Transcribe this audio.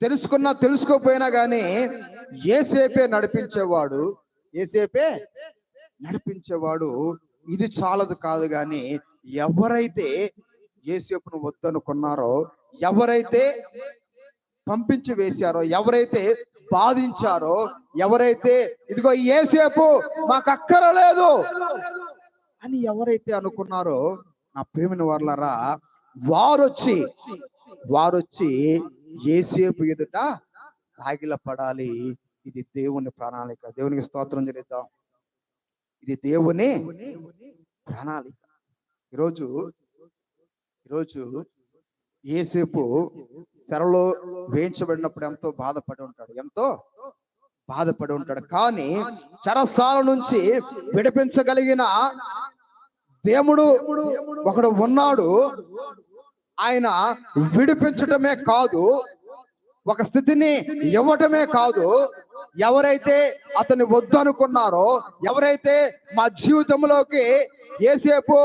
తెలుసుకోపోయినా కానీ యేసేపే నడిపించేవాడు. ఇది చాలదు కాదు కానీ ఎవరైతే యేసేపును వద్దనుకున్నారో, ఎవరైతే పంపించి వేశారో, ఎవరైతే బాధించారో, ఎవరైతే ఇదిగో యేసేపు మాకు అక్కరలేదు అని ఎవరైతే అనుకున్నారో, నా ప్రియమైన వారలారా, వారొచ్చి యేసేపు ఎదుట సాగిలపడాలి. ఇది దేవుని ప్రణాళిక. దేవునికి స్తోత్రం చెల్లిద్దాం. ఇది దేవుని ప్రణాళిక. ఈరోజు యేసేపు చెరలో వేయించబడినప్పుడు ఎంతో బాధపడి ఉంటాడు. కానీ చెరసాల నుంచి విడిపించగలిగిన దేవుడు ఒకడు ఉన్నాడు. ఆయన విడిపించటమే కాదు, ఒక స్థితిని ఇవ్వటమే కాదు, ఎవరైతే అతన్ని వద్దనుకున్నారో, ఎవరైతే మా జీవితంలోకి యేసేపు